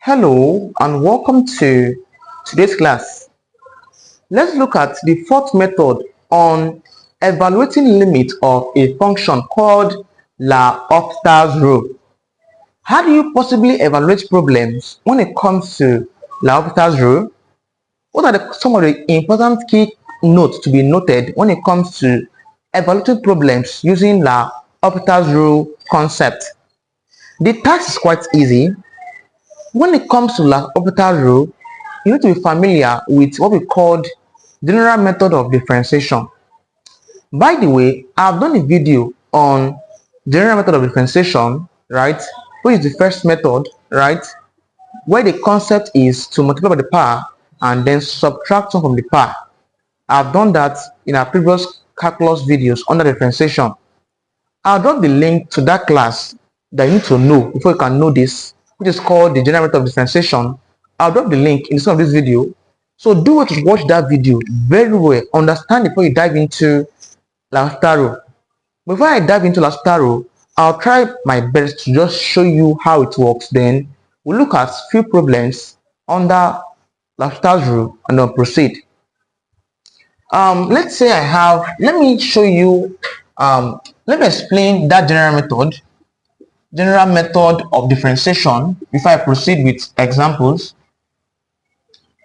Hello and welcome to today's class. Let's look at the fourth method on evaluating limit of a function called L'Hopital's rule. How do you possibly evaluate problems when it comes to L'Hopital's rule? What are some of the important key notes to be noted when it comes to evaluating problems using L'Hopital's rule concept? The task is quite easy. When it comes to L'Hopital's rule, you need to be familiar with what we call general method of differentiation. By the way, I've done a video on general method of differentiation, right, which is the first method, right, where the concept is to multiply by the power and then subtract some from the power. I've done that in our previous calculus videos under differentiation. I'll drop the link to that class that you need to know before you can know this, which is called the general method of differentiation. I'll drop the link in the description of this video. So do what to watch that video very well, understand before you dive into L'Hopital's rule. Before I dive into L'Hopital's rule, I'll try my best to just show you how it works. Then we'll look at few problems under L'Hopital's rule and then proceed. Let's say let me show you, let me explain that general method of differentiation before I proceed with examples.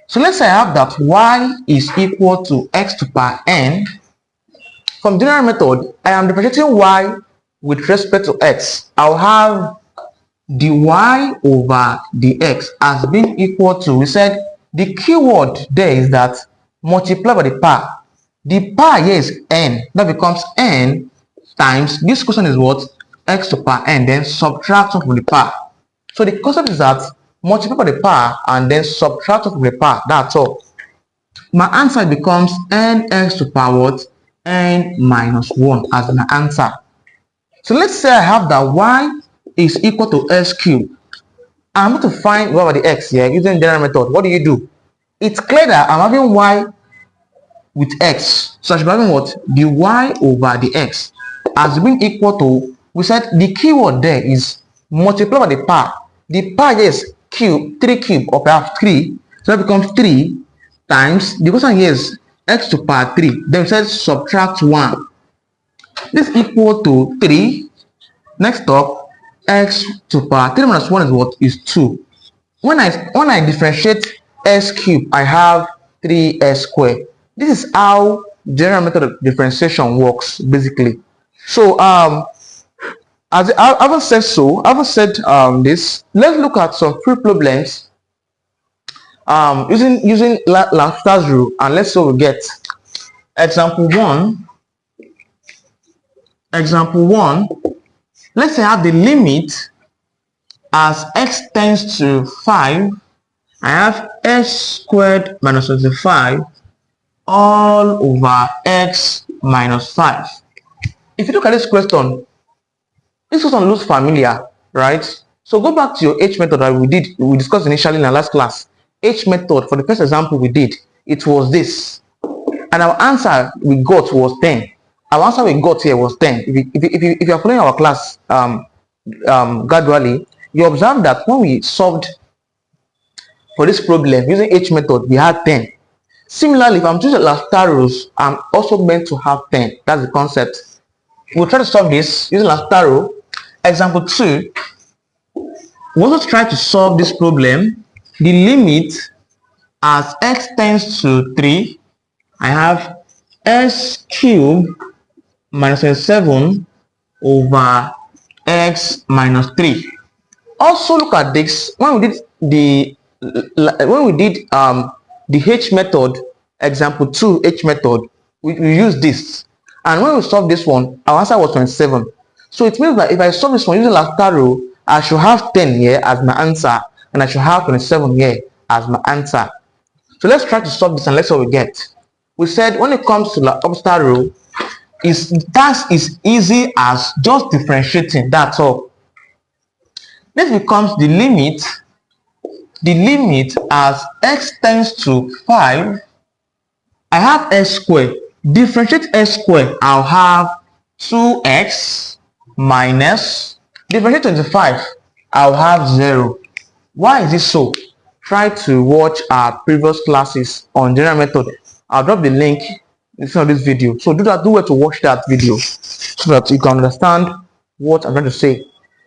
So let's say I have that y is equal to x to power n. From general method, I am differentiating y with respect to x. I'll have dy over dx as being equal to, we said the keyword there is that multiply by the power. The power here is n. That becomes n times, this question is what? X to power n, then subtract from the power. So the concept is that multiply by the power and then subtract from the power. That's all. My answer becomes nx to power what? N minus 1 as my answer. So let's say I have that y is equal to x cubed. I'm going to find y over the x here using general method. What do? It's clear that I'm having y with x. So I should be having what? Dy over the x as being equal to, we said the keyword there is multiply by the power. The power here is cube, 3 cube, or perhaps 3. So that becomes 3 times, the question here is x to power 3. Then we said subtract 1. This is equal to 3. Next up, x to power 3 minus 1 is what? Is 2. When I differentiate x cube, I have 3x squared. This is how general method of differentiation works basically. So as I haven't said this, let's look at some free problems using L'Hopital's rule, and let's see what we get. Example 1. Let's say I have the limit as x tends to 5. I have x squared minus 25 all over x minus 5. If you look at this question looks familiar, right? So go back to your H method that we discussed initially in our last class. H method, for the first example we did, it was this, and our answer we got was 10. Our answer we got here was 10. If you are following our class gradually, you observe that when we solved for this problem using H method, we had 10. Similarly, if I'm choosing L'Hopital's rules, I'm also meant to have 10. That's the concept. We'll try to solve this using L'Hopital's rule. Example 2, we also try to solve this problem. The limit as x tends to 3, I have x cubed minus 27 over x minus 3. Also look at this. When we did the H method, example 2 H method, we used this, and when we solved this one, our answer was 27. So it means that if I solve this one using L'Hopital's rule, I should have 10 here as my answer, and I should have 27 here as my answer. So let's try to solve this and let's see what we get. We said when it comes to L'Hopital's rule, the task is easy as just differentiating. That's all. This becomes the limit as x tends to 5. I have x squared. Differentiate x squared, I'll have 2x minus, differentiate 25, I'll have 0. Why is this so? Try to watch our previous classes on general method. I'll drop the link in the of this video. So do well to watch that video so that you can understand what I'm trying to say.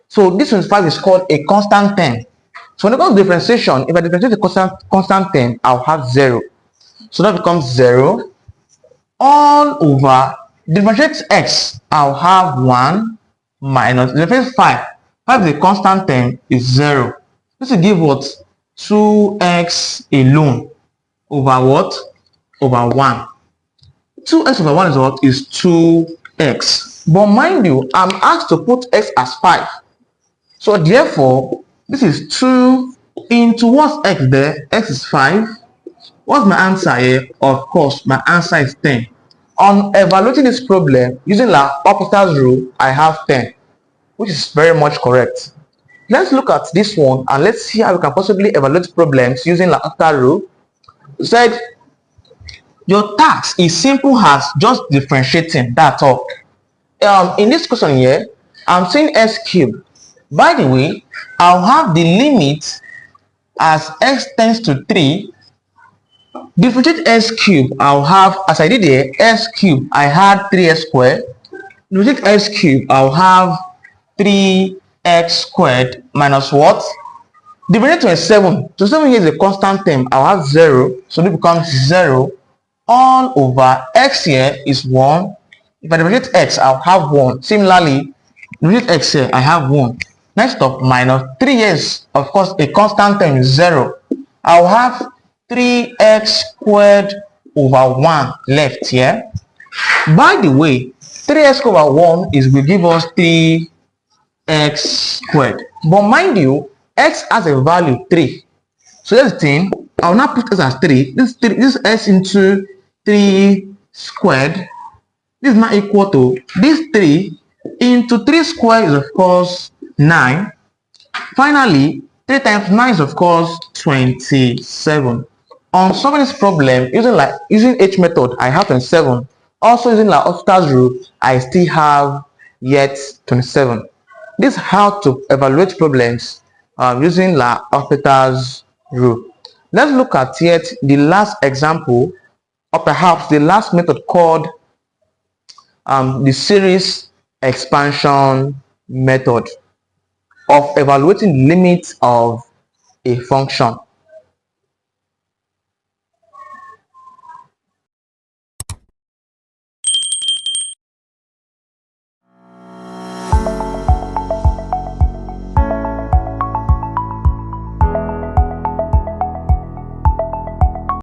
So this 25 is called a constant term. So when it comes to differentiation, if I differentiate the constant term, I'll have 0. So that becomes 0 all over differentiate x. I'll have 1 minus differentiate 5. 5 is a constant term, is 0. This will give what? 2x alone over what? Over 1. 2x over 1 is what? Is 2x. But mind you, I'm asked to put x as 5. So therefore, this is 2 into what's x there? X is 5. What's my answer here? Of course, my answer is 10. On evaluating this problem, using the L'Hopital's rule, I have 10, which is very much correct. Let's look at this one and let's see how we can possibly evaluate problems using L'Hopital's rule. It said, your task is simple as just differentiating, that's all. In this question here, I'm saying x cubed. By the way, I'll have the limit as x tends to 3. Differentiate x cubed, I'll have, as I did here, x cubed, I had 3x squared. Differentiate x cubed, I'll have 3x squared minus what? Differentiate 27. 27 here is a constant term, I'll have 0, so it becomes 0 all over x here is 1. If I differentiate x, I'll have 1. Similarly, differentiate x here, I have 1. Next up, minus 3x, of course, a constant term is 0. I'll have 3x squared over 1 left here. By the way, 3x over 1 will give us 3x squared. But mind you, x has a value 3. So that's the thing. I'll now put x as 3. This is x into 3 squared. This is now equal to this 3 into 3 squared is of course 9. Finally, 3 times 9 is of course 27. On solving this problem using H method, I have 27. Also using L'Hopital's rule, I still have yet 27. This is how to evaluate problems using L'Hopital's rule. Let's look at yet the last example, or perhaps the last method called the series expansion method of evaluating limits of a function.